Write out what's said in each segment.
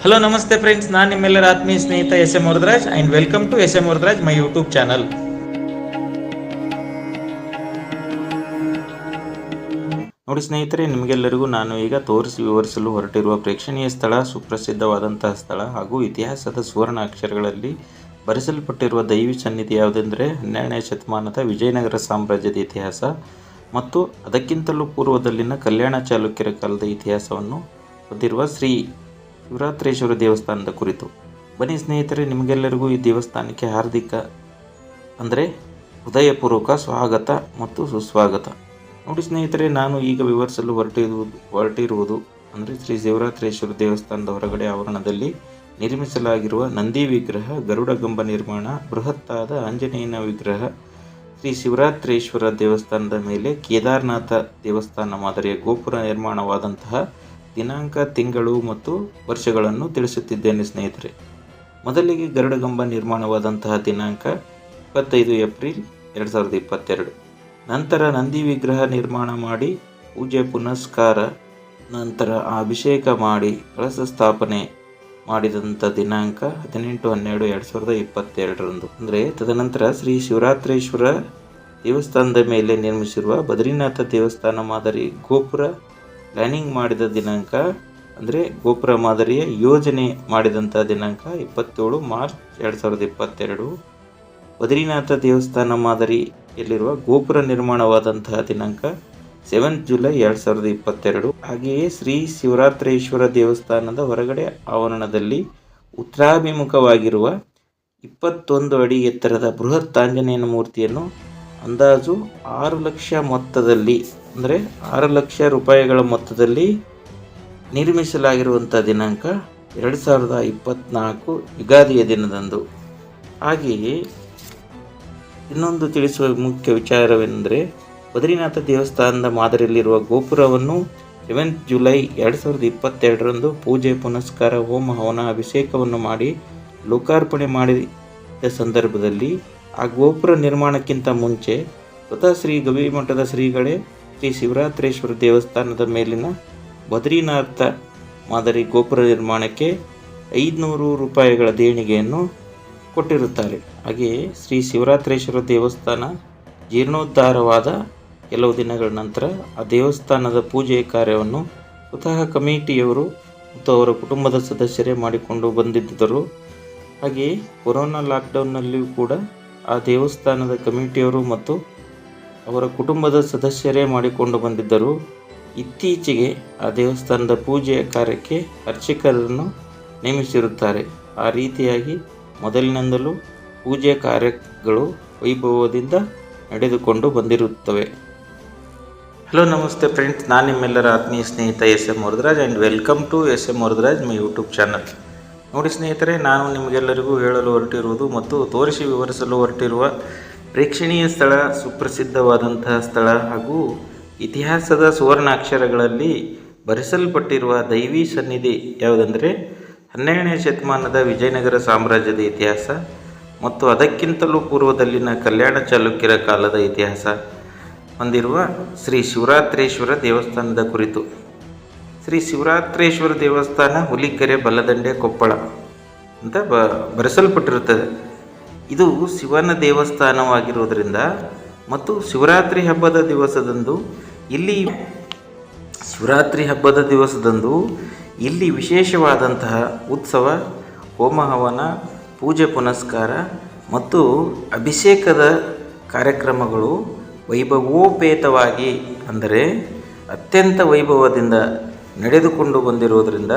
Hello ನಮಸ್ತೆ friends, ನಾನು ನಿಮ್ಮೆಲ್ಲರ ಆತ್ಮೀಯ ಸ್ನೇಹಿತ S M. Varadaraj and welcome to S M. Varadaraj my YouTube channel. ನೋಡಿ ಸ್ನೇಹಿತರೆ, ನಿಮಗೆಲ್ಲರಿಗೂ ನಾನು ಈಗ ತೋರಿಸಿ ವಿವರಿಸಲು ಹೊರಟಿರುವ ಪ್ರೇಕ್ಷಣೀಯ ಸ್ಥಳ, ಸುಪ್ರಸಿದ್ಧವಾದಂತಹ ಸ್ಥಳ ಹಾಗೂ ಇತಿಹಾಸದ ಸುವರ್ಣ ಅಕ್ಷರಗಳಲ್ಲಿ ಬರೆಸಲ್ಪಟ್ಟಿರುವ ದೈವಿ ಸನ್ನಿಧಿ ಯಾವುದೆಂದರೆ 12ನೇ ಶತಮಾನದ ವಿಜಯನಗರ ಸಾಮ್ರಾಜ್ಯದ ಇತಿಹಾಸ ಮತ್ತು ಅದಕ್ಕಿಂತಲೂ ಪೂರ್ವದಲ್ಲಿನ ಕಲ್ಯಾಣ ಚಾಲುಕ್ಯರ ಕಾಲದ ಇತಿಹಾಸವನ್ನು ಹೊಂದಿರುವ ಶ್ರೀ ಶಿವರಾತ್ರೇಶ್ವರ ದೇವಸ್ಥಾನದ ಕುರಿತು. ಬನ್ನಿ ಸ್ನೇಹಿತರೆ, ನಿಮಗೆಲ್ಲರಿಗೂ ಈ ದೇವಸ್ಥಾನಕ್ಕೆ ಹಾರ್ದಿಕ ಅಂದರೆ ಹೃದಯಪೂರ್ವಕ ಸ್ವಾಗತ ಮತ್ತು ಸುಸ್ವಾಗತ. ನೋಡಿ ಸ್ನೇಹಿತರೆ, ನಾನು ಈಗ ವಿವರಿಸಲು ಹೊರಟಿರುವುದು ಅಂದರೆ ಶ್ರೀ ಶಿವರಾತ್ರೇಶ್ವರ ದೇವಸ್ಥಾನದ ಹೊರಗಡೆ ಆವರಣದಲ್ಲಿ ನಿರ್ಮಿಸಲಾಗಿರುವ ನಂದಿ ವಿಗ್ರಹ, ಗರುಡಗಂಬ ನಿರ್ಮಾಣ, ಬೃಹತ್ತಾದ ಆಂಜನೇಯನ ವಿಗ್ರಹ, ಶ್ರೀ ಶಿವರಾತ್ರೇಶ್ವರ ದೇವಸ್ಥಾನದ ಮೇಲೆ ಕೇದಾರನಾಥ ದೇವಸ್ಥಾನ ಮಾದರಿಯ ಗೋಪುರ ನಿರ್ಮಾಣವಾದಂತಹ ದಿನಾಂಕ, ತಿಂಗಳು ಮತ್ತು ವರ್ಷಗಳನ್ನು ತಿಳಿಸುತ್ತಿದ್ದೇನೆ ಸ್ನೇಹಿತರೆ. ಮೊದಲಿಗೆ ಗರುಡಗಂಬ ನಿರ್ಮಾಣವಾದಂತಹ ದಿನಾಂಕ 25 ಏಪ್ರಿಲ್ 2022. ನಂತರ ನಂದಿ ವಿಗ್ರಹ ನಿರ್ಮಾಣ ಮಾಡಿ ಪೂಜೆ ಪುನಸ್ಕಾರ ನಂತರ ಅಭಿಷೇಕ ಮಾಡಿ ಕಳಸ ಸ್ಥಾಪನೆ ಮಾಡಿದಂಥ ದಿನಾಂಕ 18/12/2022 ಅಂದರೆ ತದನಂತರ ಶ್ರೀ ಶಿವರಾತ್ರೇಶ್ವರ ದೇವಸ್ಥಾನದ ಮೇಲೆ ನಿರ್ಮಿಸಿರುವ ಬದ್ರಿನಾಥ ದೇವಸ್ಥಾನ ಮಾದರಿ ಗೋಪುರ ಪ್ಲ್ಯಾನಿಂಗ್ ಮಾಡಿದ ದಿನಾಂಕ ಅಂದರೆ ಗೋಪುರ ಮಾದರಿಯ ಯೋಜನೆ ಮಾಡಿದಂಥ ದಿನಾಂಕ 27 ಮಾರ್ಚ್ 2022. ಬದ್ರಿನಾಥ ದೇವಸ್ಥಾನ ಮಾದರಿಯಲ್ಲಿರುವ ಗೋಪುರ ನಿರ್ಮಾಣವಾದಂತಹ ದಿನಾಂಕ 7 ಜುಲೈ 2022. ಹಾಗೆಯೇ ಶ್ರೀ ಶಿವರಾತ್ರೇಶ್ವರ ದೇವಸ್ಥಾನದ ಹೊರಗಡೆ ಆವರಣದಲ್ಲಿ ಉತ್ತರಾಭಿಮುಖವಾಗಿರುವ 21 ಅಡಿ ಎತ್ತರದ ಬೃಹತ್ ಆಂಜನೇಯನ ಮೂರ್ತಿಯನ್ನು ಅಂದಾಜು 6 ಲಕ್ಷ ಮೊತ್ತದಲ್ಲಿ ಅಂದರೆ 6 ಲಕ್ಷ ರೂಪಾಯಿಗಳ ಮೊತ್ತದಲ್ಲಿ ನಿರ್ಮಿಸಲಾಗಿರುವಂಥ ದಿನಾಂಕ 2024 ಯುಗಾದಿಯ ದಿನದಂದು. ಹಾಗೆಯೇ ಇನ್ನೊಂದು ತಿಳಿಸುವ ಮುಖ್ಯ ವಿಚಾರವೆಂದರೆ ಬದ್ರಿನಾಥ ದೇವಸ್ಥಾನದ ಮಾದರಿಯಲ್ಲಿರುವ ಗೋಪುರವನ್ನು 7 ಜುಲೈ 2022 ಪೂಜೆ ಪುನಸ್ಕಾರ, ಹೋಮ ಹವನ, ಅಭಿಷೇಕವನ್ನು ಮಾಡಿ ಲೋಕಾರ್ಪಣೆ ಮಾಡಿದ ಸಂದರ್ಭದಲ್ಲಿ ಆ ಗೋಪುರ ನಿರ್ಮಾಣಕ್ಕಿಂತ ಮುಂಚೆ ಸ್ವತಃ ಶ್ರೀ ಗವಿಮಠದ ಶ್ರೀಗಳೇ ಶ್ರೀ ಶಿವರಾತ್ರೇಶ್ವರ ದೇವಸ್ಥಾನದ ಮೇಲಿನ ಬದ್ರಿನಾಥ ಮಾದರಿ ಗೋಪುರ ನಿರ್ಮಾಣಕ್ಕೆ 500 ರೂಪಾಯಿಗಳ ದೇಣಿಗೆಯನ್ನು ಕೊಟ್ಟಿರುತ್ತಾರೆ. ಹಾಗೆಯೇ ಶ್ರೀ ಶಿವರಾತ್ರೇಶ್ವರ ದೇವಸ್ಥಾನ ಜೀರ್ಣೋದ್ಧಾರವಾದ ಕೆಲವು ದಿನಗಳ ನಂತರ ಆ ದೇವಸ್ಥಾನದ ಪೂಜೆಯ ಕಾರ್ಯವನ್ನು ಸ್ವತಃ ಕಮಿಟಿಯವರು ಮತ್ತು ಅವರ ಕುಟುಂಬದ ಸದಸ್ಯರೇ ಮಾಡಿಕೊಂಡು ಬಂದಿದ್ದರು. ಹಾಗೆಯೇ ಕೊರೋನಾ ಲಾಕ್ಡೌನ್ನಲ್ಲಿಯೂ ಕೂಡ ಆ ದೇವಸ್ಥಾನದ ಕಮಿಟಿಯವರು ಮತ್ತು ಅವರ ಕುಟುಂಬದ ಸದಸ್ಯರೇ ಮಾಡಿಕೊಂಡು ಬಂದಿದ್ದರು. ಇತ್ತೀಚೆಗೆ ಆ ದೇವಸ್ಥಾನದ ಪೂಜೆಯ ಕಾರ್ಯಕ್ಕೆ ಅರ್ಚಕರನ್ನು ನೇಮಿಸಿರುತ್ತಾರೆ. ಆ ರೀತಿಯಾಗಿ ಮೊದಲಿನಿಂದಲೂ ಪೂಜೆ ಕಾರ್ಯಗಳು ವೈಭವದಿಂದ ನಡೆದುಕೊಂಡು ಬಂದಿರುತ್ತವೆ. ಹಲೋ ನಮಸ್ತೆ ಫ್ರೆಂಡ್ಸ್, ನಾನು ನಿಮ್ಮೆಲ್ಲರ ಆತ್ಮೀಯ ಸ್ನೇಹಿತ S M. Varadaraj and welcome to S M. Varadaraj my YouTube channel. ನೋಡಿ ಸ್ನೇಹಿತರೆ, ನಾನು ನಿಮಗೆಲ್ಲರಿಗೂ ಹೇಳಲು ಹೊರಟಿರುವುದು ಮತ್ತು ತೋರಿಸಿ ವಿವರಿಸಲು ಹೊರಟಿರುವ ಪ್ರೇಕ್ಷಣೀಯ ಸ್ಥಳ, ಸುಪ್ರಸಿದ್ಧವಾದಂತಹ ಸ್ಥಳ ಹಾಗೂ ಇತಿಹಾಸದ ಸುವರ್ಣಾಕ್ಷರಗಳಲ್ಲಿ ಬರೆಸಲ್ಪಟ್ಟಿರುವ ದೈವಿ ಸನ್ನಿಧಿ ಯಾವುದೆಂದರೆ 12ನೇ ಶತಮಾನದ ವಿಜಯನಗರ ಸಾಮ್ರಾಜ್ಯದ ಇತಿಹಾಸ ಮತ್ತು ಅದಕ್ಕಿಂತಲೂ ಪೂರ್ವದಲ್ಲಿನ ಕಲ್ಯಾಣ ಚಾಲುಕ್ಯರ ಕಾಲದ ಇತಿಹಾಸ ಹೊಂದಿರುವ ಶ್ರೀ ಶಿವರಾತ್ರೇಶ್ವರ ದೇವಸ್ಥಾನದ ಕುರಿತು. ಶ್ರೀ ಶಿವರಾತ್ರೇಶ್ವರ ದೇವಸ್ಥಾನ ಹುಲಿಕೆರೆ, ಬಲದಂಡೆ, ಕೊಪ್ಪಳ ಅಂತ ಬರೆಸಲ್ಪಟ್ಟಿರುತ್ತದೆ. ಇದು ಶಿವನ ದೇವಸ್ಥಾನವಾಗಿರುವುದರಿಂದ ಮತ್ತು ಶಿವರಾತ್ರಿ ಹಬ್ಬದ ದಿವಸದಂದು ಇಲ್ಲಿ ವಿಶೇಷವಾದಂತಹ ಉತ್ಸವ, ಹೋಮ ಹವನ, ಪೂಜೆ ಪುನಸ್ಕಾರ ಮತ್ತು ಅಭಿಷೇಕದ ಕಾರ್ಯಕ್ರಮಗಳು ವೈಭವೋಪೇತವಾಗಿ ಅಂದರೆ ಅತ್ಯಂತ ವೈಭವದಿಂದ ನಡೆದುಕೊಂಡು ಬಂದಿರುವುದರಿಂದ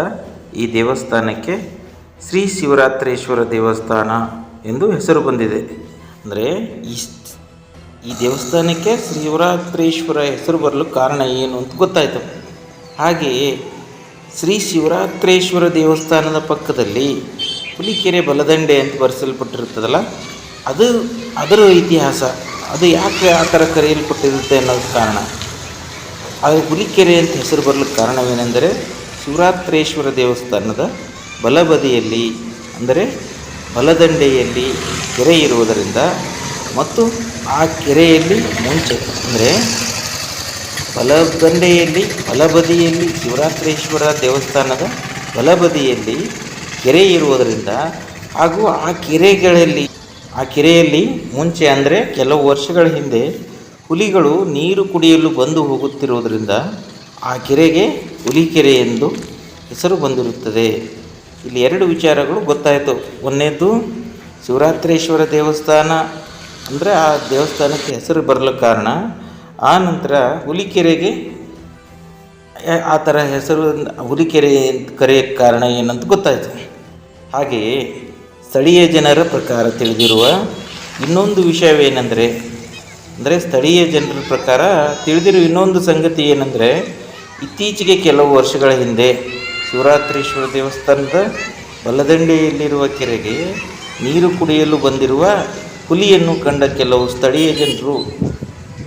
ಈ ದೇವಸ್ಥಾನಕ್ಕೆ ಶ್ರೀ ಶಿವರಾತ್ರೇಶ್ವರ ದೇವಸ್ಥಾನ ಎಂದು ಹೆಸರು ಬಂದಿದೆ. ಅಂದರೆ ಈ ದೇವಸ್ಥಾನಕ್ಕೆ ಶಿವರಾತ್ರೇಶ್ವರ ಹೆಸರು ಬರಲು ಕಾರಣ ಏನು ಅಂತ ಗೊತ್ತಾಯಿತು. ಹಾಗೆಯೇ ಶ್ರೀ ಶಿವರಾತ್ರೇಶ್ವರ ದೇವಸ್ಥಾನದ ಪಕ್ಕದಲ್ಲಿ ಹುಲಿಕೆರೆ, ಬಲದಂಡೆ ಅಂತ ಬರೆಸಲ್ಪಟ್ಟಿರುತ್ತದಲ್ಲ, ಅದರ ಇತಿಹಾಸ, ಅದು ಯಾಕೆ ಆ ಥರ ಕರೆಯಲ್ಪಟ್ಟಿರುತ್ತೆ ಅನ್ನೋದು ಕಾರಣ. ಅದು ಹುಲಿಕೆರೆ ಅಂತ ಹೆಸರು ಬರಲಿಕ್ಕೆ ಕಾರಣವೇನೆಂದರೆ ಶಿವರಾತ್ರೇಶ್ವರ ದೇವಸ್ಥಾನದ ಬಲಬದಿಯಲ್ಲಿ ಅಂದರೆ ಬಲದಂಡೆಯಲ್ಲಿ ಕೆರೆ ಇರುವುದರಿಂದ ಮತ್ತು ಆ ಕೆರೆಯಲ್ಲಿ ಮುಂಚೆ ಅಂದರೆ ಬಲಬದಿಯಲ್ಲಿ ಶಿವರಾತ್ರೇಶ್ವರ ದೇವಸ್ಥಾನದ ಬಲಬದಿಯಲ್ಲಿ ಕೆರೆ ಇರುವುದರಿಂದ ಹಾಗೂ ಆ ಕೆರೆಯಲ್ಲಿ ಮುಂಚೆ ಅಂದರೆ ಕೆಲವು ವರ್ಷಗಳ ಹಿಂದೆ ಹುಲಿಗಳು ನೀರು ಕುಡಿಯಲು ಬಂದು ಹೋಗುತ್ತಿರುವುದರಿಂದ ಆ ಕೆರೆಗೆ ಹುಲಿಕೆರೆ ಎಂದು ಹೆಸರು ಬಂದಿರುತ್ತದೆ. ಇಲ್ಲಿ ಎರಡು ವಿಚಾರಗಳು ಗೊತ್ತಾಯಿತು. ಒಂದನೇದು ಶಿವರಾತ್ರೀಶ್ವರ ದೇವಸ್ಥಾನ ಅಂದರೆ ಆ ದೇವಸ್ಥಾನಕ್ಕೆ ಹೆಸರು ಬರಲು ಕಾರಣ, ಆ ನಂತರ ಹುಲಿಕೆರೆಗೆ ಆ ಥರ ಹೆಸರು ಹುಲಿಕೆರೆ ಕರೆಯೋಕ್ಕೆ ಕಾರಣ ಏನಂತ ಗೊತ್ತಾಯಿತು. ಹಾಗೆಯೇ ಸ್ಥಳೀಯ ಜನರ ಪ್ರಕಾರ ತಿಳಿದಿರುವ ಇನ್ನೊಂದು ವಿಷಯವೇನೆಂದರೆ ಸ್ಥಳೀಯ ಜನರ ಪ್ರಕಾರ ತಿಳಿದಿರುವ ಇನ್ನೊಂದು ಸಂಗತಿ ಏನೆಂದರೆ, ಇತ್ತೀಚೆಗೆ ಕೆಲವು ವರ್ಷಗಳ ಹಿಂದೆ ಶಿವರಾತ್ರೀಶ್ವರ ದೇವಸ್ಥಾನದ ಬಲದಂಡೆಯಲ್ಲಿರುವ ಕೆರೆಗೆ ನೀರು ಕುಡಿಯಲು ಬಂದಿರುವ ಹುಲಿಯನ್ನು ಕಂಡ ಕೆಲವು ಸ್ಥಳೀಯ ಜನರು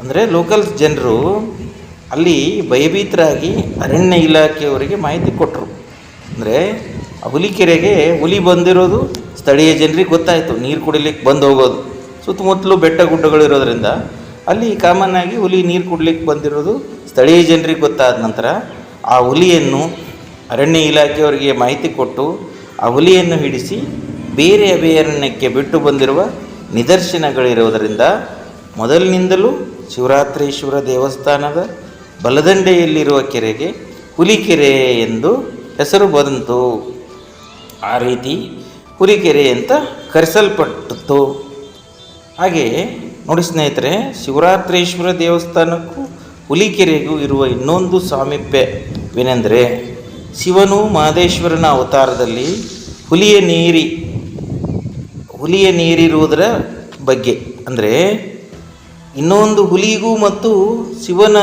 ಅಂದರೆ ಲೋಕಲ್ಸ್ ಜನರು ಅಲ್ಲಿ ಭಯಭೀತರಾಗಿ ಅರಣ್ಯ ಇಲಾಖೆಯವರಿಗೆ ಮಾಹಿತಿ ಕೊಟ್ಟರು. ಅಂದರೆ ಆ ಹುಲಿಕೆರೆಗೆ ಹುಲಿ ಬಂದಿರೋದು ಸ್ಥಳೀಯ ಜನರಿಗೆ ಗೊತ್ತಾಯಿತು. ನೀರು ಕುಡಿಲಿಕ್ಕೆ ಬಂದು ಹೋಗೋದು ಸುತ್ತಮುತ್ತಲು ಬೆಟ್ಟ ಗುಡ್ಡಗಳಿರೋದ್ರಿಂದ ಅಲ್ಲಿ ಕಾಮನ್ನಾಗಿ ಹುಲಿ ನೀರು ಕುಡ್ಲಿಕ್ಕೆ ಬಂದಿರೋದು ಸ್ಥಳೀಯ ಜನರಿಗೆ ಗೊತ್ತಾದ ನಂತರ ಆ ಹುಲಿಯನ್ನು ಅರಣ್ಯ ಇಲಾಖೆಯವರಿಗೆ ಮಾಹಿತಿ ಕೊಟ್ಟು ಆ ಹುಲಿಯನ್ನು ಹಿಡಿಸಿ ಬೇರೆ ಅಭಯಾರಣ್ಯಕ್ಕೆ ಬಿಟ್ಟು ಬಂದಿರುವ ನಿದರ್ಶನಗಳಿರೋದರಿಂದ ಮೊದಲಿನಿಂದಲೂ ಶಿವರಾತ್ರೀಶ್ವರ ದೇವಸ್ಥಾನದ ಬಲದಂಡೆಯಲ್ಲಿರುವ ಕೆರೆಗೆ ಹುಲಿಕೆರೆ ಎಂದು ಹೆಸರು ಬಂತು. ಆ ರೀತಿ ಹುಲಿಕೆರೆ ಅಂತ ಕರೆಸಲ್ಪಟ್ಟಿತು. ಹಾಗೆಯೇ ನೋಡಿ ಸ್ನೇಹಿತರೆ, ಶಿವರಾತ್ರೀಶ್ವರ ದೇವಸ್ಥಾನಕ್ಕೂ ಹುಲಿಕೆರೆಗೂ ಇರುವ ಇನ್ನೊಂದು ಸಾಮೀಪ್ಯವೇನೆಂದರೆ, ಶಿವನು ಮಹದೇಶ್ವರನ ಅವತಾರದಲ್ಲಿ ಹುಲಿಯ ನೀರಿರುವುದರ ಬಗ್ಗೆ. ಅಂದರೆ ಇನ್ನೊಂದು ಹುಲಿಗೂ ಮತ್ತು ಶಿವನ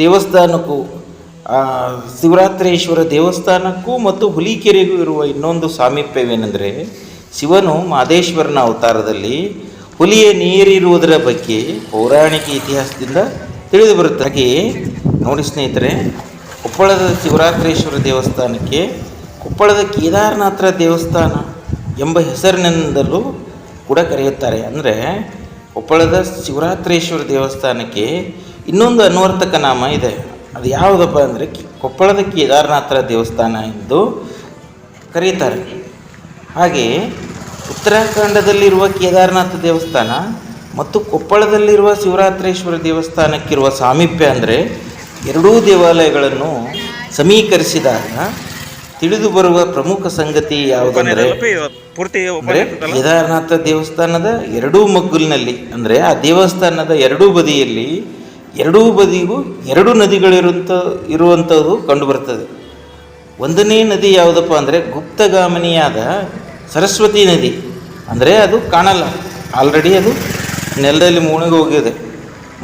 ದೇವಸ್ಥಾನಕ್ಕೂ ಶಿವರಾತ್ರೀಶ್ವರ ದೇವಸ್ಥಾನಕ್ಕೂ ಮತ್ತು ಹುಲಿಕೆರೆಗೂ ಇರುವ ಇನ್ನೊಂದು ಸಾಮೀಪ್ಯವೇನೆಂದರೆ, ಶಿವನು ಮಹದೇಶ್ವರನ ಅವತಾರದಲ್ಲಿ ಹುಲಿಯ ನೀರಿರುವುದರ ಬಗ್ಗೆ ಪೌರಾಣಿಕ ಇತಿಹಾಸದಿಂದ ತಿಳಿದು ಬರುತ್ತೆ. ಹಾಗೆಯೇ ನೋಡಿ ಸ್ನೇಹಿತರೆ, ಕೊಪ್ಪಳದ ಶಿವರಾತ್ರೀಶ್ವರ ದೇವಸ್ಥಾನಕ್ಕೆ ಕೊಪ್ಪಳದ ಕೇದಾರನಾಥ ದೇವಸ್ಥಾನ ಎಂಬ ಹೆಸರಿನಿಂದಲೂ ಕೂಡ ಕರೆಯುತ್ತಾರೆ. ಅಂದರೆ ಕೊಪ್ಪಳದ ಶಿವರಾತ್ರೀಶ್ವರ ದೇವಸ್ಥಾನಕ್ಕೆ ಇನ್ನೊಂದು ಅನ್ವರ್ಥಕ ನಾಮ ಇದೆ. ಅದು ಯಾವುದಪ್ಪ ಅಂದರೆ ಕೊಪ್ಪಳದ ಕೇದಾರನಾಥ ದೇವಸ್ಥಾನ ಎಂದು ಕರೆಯುತ್ತಾರೆ. ಹಾಗೆಯೇ ಉತ್ತರಾಖಂಡದಲ್ಲಿರುವ ಕೇದಾರನಾಥ ದೇವಸ್ಥಾನ ಮತ್ತು ಕೊಪ್ಪಳದಲ್ಲಿರುವ ಶಿವರಾತ್ರೀಶ್ವರ ದೇವಸ್ಥಾನಕ್ಕಿರುವ ಸಾಮೀಪ್ಯ ಅಂದರೆ, ಎರಡೂ ದೇವಾಲಯಗಳನ್ನು ಸಮೀಕರಿಸಿದಾಗ ತಿಳಿದು ಬರುವ ಪ್ರಮುಖ ಸಂಗತಿ ಯಾವುದಂದರೆ, ಕೇದಾರನಾಥ ದೇವಸ್ಥಾನದ ಎರಡೂ ಮಗ್ಗುಲಿನಲ್ಲಿ ಅಂದರೆ ಆ ದೇವಸ್ಥಾನದ ಎರಡೂ ಬದಿಗೂ ಎರಡು ಇರುವಂಥದ್ದು ಕಂಡುಬರ್ತದೆ. ಒಂದನೇ ನದಿ ಯಾವುದಪ್ಪ ಅಂದರೆ ಗುಪ್ತಗಾಮಿನಿಯಾದ ಸರಸ್ವತಿ ನದಿ. ಅಂದರೆ ಅದು ಕಾಣಲ್ಲ, ಆಲ್ರೆಡಿ ಅದು ನೆಲದಲ್ಲಿ ಮುಳುಗಿ ಹೋಗಿದೆ.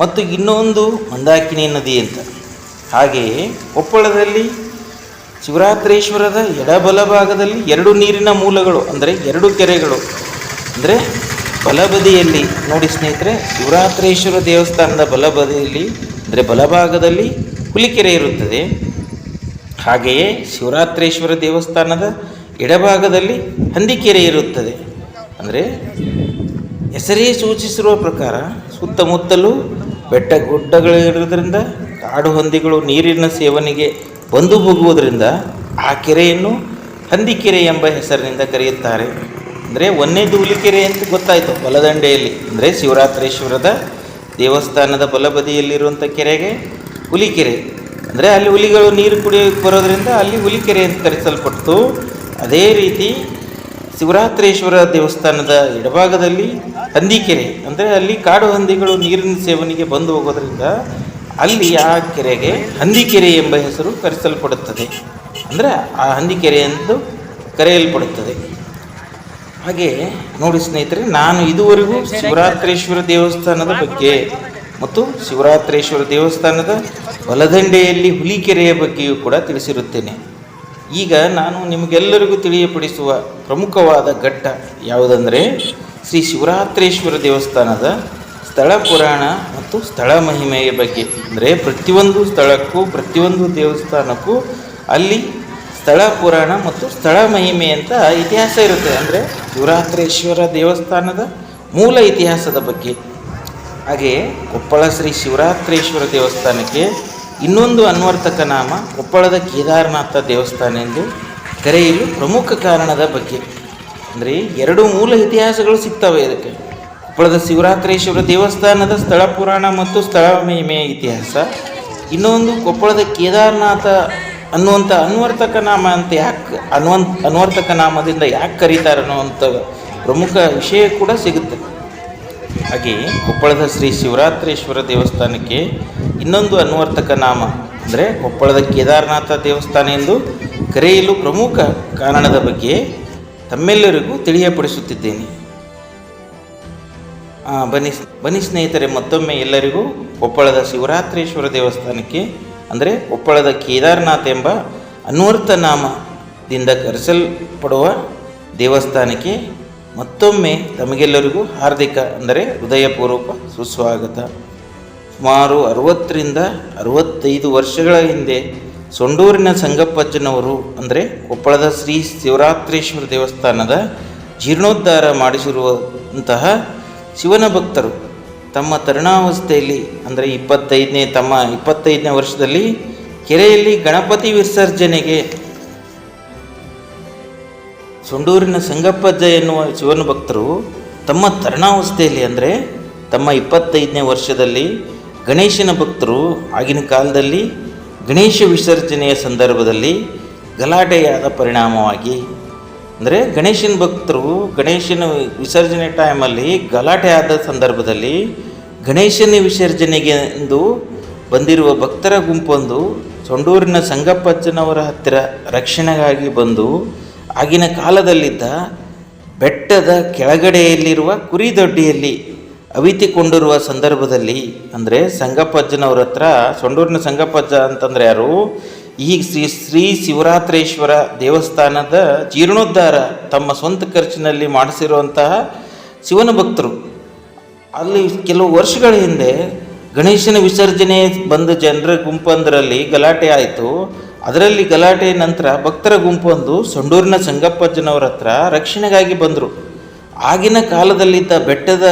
ಮತ್ತು ಇನ್ನೊಂದು ಮಂದಾಕಿನಿ ನದಿ ಅಂತ. ಹಾಗೆಯೇ ಕೊಪ್ಪಳದಲ್ಲಿ ಶಿವರಾತ್ರೀಶ್ವರದ ಎಡಬಲಭಾಗದಲ್ಲಿ ಎರಡು ನೀರಿನ ಮೂಲಗಳು ಅಂದರೆ ಎರಡು ಕೆರೆಗಳು. ಅಂದರೆ ಬಲಬದಿಯಲ್ಲಿ ನೋಡಿ ಸ್ನೇಹಿತರೆ, ಶಿವರಾತ್ರೀಶ್ವರ ದೇವಸ್ಥಾನದ ಬಲಬದಿಯಲ್ಲಿ ಅಂದರೆ ಬಲಭಾಗದಲ್ಲಿ ಹುಲಿಕೆರೆ ಇರುತ್ತದೆ. ಹಾಗೆಯೇ ಶಿವರಾತ್ರೀಶ್ವರ ದೇವಸ್ಥಾನದ ಎಡಭಾಗದಲ್ಲಿ ಹಂದಿಕೆರೆ ಇರುತ್ತದೆ. ಅಂದರೆ ಹೆಸರೇ ಸೂಚಿಸಿರುವ ಪ್ರಕಾರ ಸುತ್ತಮುತ್ತಲೂ ಬೆಟ್ಟ ಗುಡ್ಡಗಳಿರೋದ್ರಿಂದ ಕಾಡು ಹಂದಿಗಳು ನೀರಿನ ಸೇವನೆಗೆ ಬಂದು ಹೋಗುವುದರಿಂದ ಆ ಕೆರೆಯನ್ನು ಹಂದಿಕೆರೆ ಎಂಬ ಹೆಸರಿನಿಂದ ಕರೆಯುತ್ತಾರೆ. ಅಂದರೆ ಒಂದನೇದು ಹುಲಿಕೆರೆ ಅಂತ ಗೊತ್ತಾಯಿತು ಬಲದಂಡೆಯಲ್ಲಿ, ಅಂದರೆ ಶಿವರಾತ್ರೀಶ್ವರದ ದೇವಸ್ಥಾನದ ಬಲಬದಿಯಲ್ಲಿರುವಂಥ ಕೆರೆಗೆ ಹುಲಿಕೆರೆ. ಅಂದರೆ ಅಲ್ಲಿ ಹುಲಿಗಳು ನೀರು ಕುಡಿಯೋಕ್ಕೆ ಬರೋದರಿಂದ ಅಲ್ಲಿ ಹುಲಿಕೆರೆ ಅಂತ ಕರೆಸಲ್ಪಟ್ಟು, ಅದೇ ರೀತಿ ಶಿವರಾತ್ರೀಶ್ವರ ದೇವಸ್ಥಾನದ ಎಡಭಾಗದಲ್ಲಿ ಹಂದಿಕೆರೆ ಅಂದರೆ ಅಲ್ಲಿ ಕಾಡು ಹಂದಿಗಳು ನೀರಿನ ಸೇವನೆಗೆ ಬಂದು ಹೋಗೋದ್ರಿಂದ ಅಲ್ಲಿ ಆ ಕೆರೆಗೆ ಹಂದಿಕೆರೆ ಎಂಬ ಹೆಸರು ಕರೆಸಲ್ಪಡುತ್ತದೆ. ಅಂದರೆ ಆ ಹಂದಿಕೆರೆ ಎಂದು ಕರೆಯಲ್ಪಡುತ್ತದೆ. ಹಾಗೆ ನೋಡಿ ಸ್ನೇಹಿತರೆ, ನಾನು ಇದುವರೆಗೂ ಶಿವರಾತ್ರೀಶ್ವರ ದೇವಸ್ಥಾನದ ಬಗ್ಗೆ ಮತ್ತು ಶಿವರಾತ್ರೀಶ್ವರ ದೇವಸ್ಥಾನದ ಬಲದಂಡೆಯಲ್ಲಿ ಹುಲಿಕೆರೆಯ ಬಗ್ಗೆಯೂ ಕೂಡ ತಿಳಿಸಿರುತ್ತೇನೆ. ಈಗ ನಾನು ನಿಮಗೆಲ್ಲರಿಗೂ ತಿಳಿಯಪಡಿಸುವ ಪ್ರಮುಖವಾದ ಘಟ್ಟ ಯಾವುದಂದರೆ, ಶ್ರೀ ಶಿವರಾತ್ರೀಶ್ವರ ದೇವಸ್ಥಾನದ ಸ್ಥಳ ಪುರಾಣ ಮತ್ತು ಸ್ಥಳ ಮಹಿಮೆಯ ಬಗ್ಗೆ. ಅಂದರೆ ಪ್ರತಿಯೊಂದು ಸ್ಥಳಕ್ಕೂ ಪ್ರತಿಯೊಂದು ದೇವಸ್ಥಾನಕ್ಕೂ ಅಲ್ಲಿ ಸ್ಥಳ ಪುರಾಣ ಮತ್ತು ಸ್ಥಳ ಮಹಿಮೆ ಅಂತ ಇತಿಹಾಸ ಇರುತ್ತೆ. ಅಂದರೆ ಶಿವರಾತ್ರೀಶ್ವರ ದೇವಸ್ಥಾನದ ಮೂಲ ಇತಿಹಾಸದ ಬಗ್ಗೆ. ಹಾಗೆಯೇ ಕೊಪ್ಪಳ ಶ್ರೀ ಶಿವರಾತ್ರೀಶ್ವರ ದೇವಸ್ಥಾನಕ್ಕೆ ಇನ್ನೊಂದು ಅನ್ವರ್ಥಕ ನಾಮ ಕೊಪ್ಪಳದ ಕೇದಾರನಾಥ ದೇವಸ್ಥಾನ ಎಂದು ಕರೆಯಲು ಪ್ರಮುಖ ಕಾರಣದ ಬಗ್ಗೆ. ಅಂದರೆ ಎರಡು ಮೂಲ ಇತಿಹಾಸಗಳು ಸಿಗ್ತವೆ ಇದಕ್ಕೆ. ಕೊಪ್ಪಳದ ಶಿವರಾತ್ರೇಶ್ವರ ದೇವಸ್ಥಾನದ ಸ್ಥಳ ಪುರಾಣ ಮತ್ತು ಸ್ಥಳ ಮಹಿಮೆಯ ಇತಿಹಾಸ. ಇನ್ನೊಂದು ಕೊಪ್ಪಳದ ಕೇದಾರನಾಥ ಅನ್ನುವಂಥ ಅನ್ವರ್ತಕ ನಾಮ ಅಂತ ಯಾಕೆ ಅನ್ವರ್ತಕ ನಾಮದಿಂದ ಯಾಕೆ ಕರೀತಾರೆ ಅನ್ನುವಂಥ ಪ್ರಮುಖ ವಿಷಯ ಕೂಡ ಸಿಗುತ್ತೆ. ಹಾಗೆಯೇ ಕೊಪ್ಪಳದ ಶ್ರೀ ಶಿವರಾತ್ರೇಶ್ವರ ದೇವಸ್ಥಾನಕ್ಕೆ ಇನ್ನೊಂದು ಅನ್ವರ್ತಕ ನಾಮ ಅಂದರೆ ಕೊಪ್ಪಳದ ಕೇದಾರನಾಥ ದೇವಸ್ಥಾನ ಎಂದು ಕರೆಯಲು ಪ್ರಮುಖ ಕಾರಣದ ಬಗ್ಗೆ ತಮ್ಮೆಲ್ಲರಿಗೂ ತಿಳಿಯಪಡಿಸುತ್ತಿದ್ದೇನೆ. ಬನ್ನಿ ಸ್ನೇಹಿತರೆ, ಮತ್ತೊಮ್ಮೆ ಎಲ್ಲರಿಗೂ ಕೊಪ್ಪಳದ ಶಿವರಾತ್ರೇಶ್ವರ ದೇವಸ್ಥಾನಕ್ಕೆ ಅಂದರೆ ಕೊಪ್ಪಳದ ಕೇದಾರನಾಥ ಎಂಬ ಅನ್ವರ್ಥ ನಾಮದಿಂದ ಕರೆಸಲ್ಪಡುವ ದೇವಸ್ಥಾನಕ್ಕೆ ಮತ್ತೊಮ್ಮೆ ತಮಗೆಲ್ಲರಿಗೂ ಹಾರ್ದಿಕ ಅಂದರೆ ಹೃದಯಪೂರ್ವಕ ಸುಸ್ವಾಗತ. ಸುಮಾರು 60ರಿಂದ 65 ವರ್ಷಗಳ ಹಿಂದೆ ಸೊಂಡೂರಿನ ಸಂಗಪ್ಪಜ್ಜನವರು ಅಂದರೆ ಕೊಪ್ಪಳದ ಶ್ರೀ ಶಿವರಾತ್ರೇಶ್ವರ ದೇವಸ್ಥಾನದ ಜೀರ್ಣೋದ್ಧಾರ ಮಾಡಿಸಿರುವಂತಹ ಶಿವನ ಭಕ್ತರು ತಮ್ಮ ತರುಣಾವಸ್ಥೆಯಲ್ಲಿ ಅಂದರೆ 25ನೇ ವರ್ಷದಲ್ಲಿ ಕೆರೆಯಲ್ಲಿ ಗಣಪತಿ ವಿಸರ್ಜನೆಗೆ ಸೊಂಡೂರಿನ ಸಂಗಪ್ಪಜ್ಜ ಎನ್ನುವ ಶಿವನ ಭಕ್ತರು ತಮ್ಮ ತರುಣಾವಸ್ಥೆಯಲ್ಲಿ ಅಂದರೆ ತಮ್ಮ 25ನೇ ವರ್ಷದಲ್ಲಿ ಗಣೇಶನ ಭಕ್ತರು ಆಗಿನ ಕಾಲದಲ್ಲಿ ಗಣೇಶ ವಿಸರ್ಜನೆಯ ಸಂದರ್ಭದಲ್ಲಿ ಗಲಾಟೆಯಾದ ಪರಿಣಾಮವಾಗಿ ಅಂದರೆ ಗಣೇಶನ ಭಕ್ತರು ಗಣೇಶನ ವಿಸರ್ಜನೆ ಟೈಮಲ್ಲಿ ಗಲಾಟೆ ಆದ ಸಂದರ್ಭದಲ್ಲಿ ಗಣೇಶನ ವಿಸರ್ಜನೆಗೆ ಎಂದು ಬಂದಿರುವ ಭಕ್ತರ ಗುಂಪೊಂದು ಸೊಂಡೂರಿನ ಸಂಗಪ್ಪಜ್ಜನವರ ಹತ್ತಿರ ರಕ್ಷಣೆಗಾಗಿ ಬಂದು ಆಗಿನ ಕಾಲದಲ್ಲಿದ್ದ ಬೆಟ್ಟದ ಕೆಳಗಡೆಯಲ್ಲಿರುವ ಕುರಿದೊಡ್ಡಿಯಲ್ಲಿ ಅವಿತಿಕೊಂಡಿರುವ ಸಂದರ್ಭದಲ್ಲಿ ಅಂದರೆ ಸಂಗಪ್ಪಜ್ಜನವ್ರ ಹತ್ರ ಸೊಂಡೂರಿನ ಸಂಗಪ್ಪಜ್ಜ ಅಂತಂದರೆ ಯಾರು, ಈ ಶ್ರೀ ಶಿವರಾತ್ರೇಶ್ವರ ದೇವಸ್ಥಾನದ ಜೀರ್ಣೋದ್ಧಾರ ತಮ್ಮ ಸ್ವಂತ ಖರ್ಚಿನಲ್ಲಿ ಮಾಡಿಸಿರುವಂತಹ ಶಿವನ ಭಕ್ತರು. ಅಲ್ಲಿ ಕೆಲವು ವರ್ಷಗಳ ಹಿಂದೆ ಗಣೇಶನ ವಿಸರ್ಜನೆ ಬಂದ ಜನರ ಗುಂಪೊಂದರಲ್ಲಿ ಗಲಾಟೆ ಆಯಿತು. ಅದರಲ್ಲಿ ಗಲಾಟೆ ನಂತರ ಭಕ್ತರ ಗುಂಪೊಂದು ಸೊಂಡೂರಿನ ಸಂಗಪ್ಪಜ್ಜನವ್ರ ಹತ್ರ ರಕ್ಷಣೆಗಾಗಿ ಬಂದರು. ಆಗಿನ ಕಾಲದಲ್ಲಿದ್ದ ಬೆಟ್ಟದ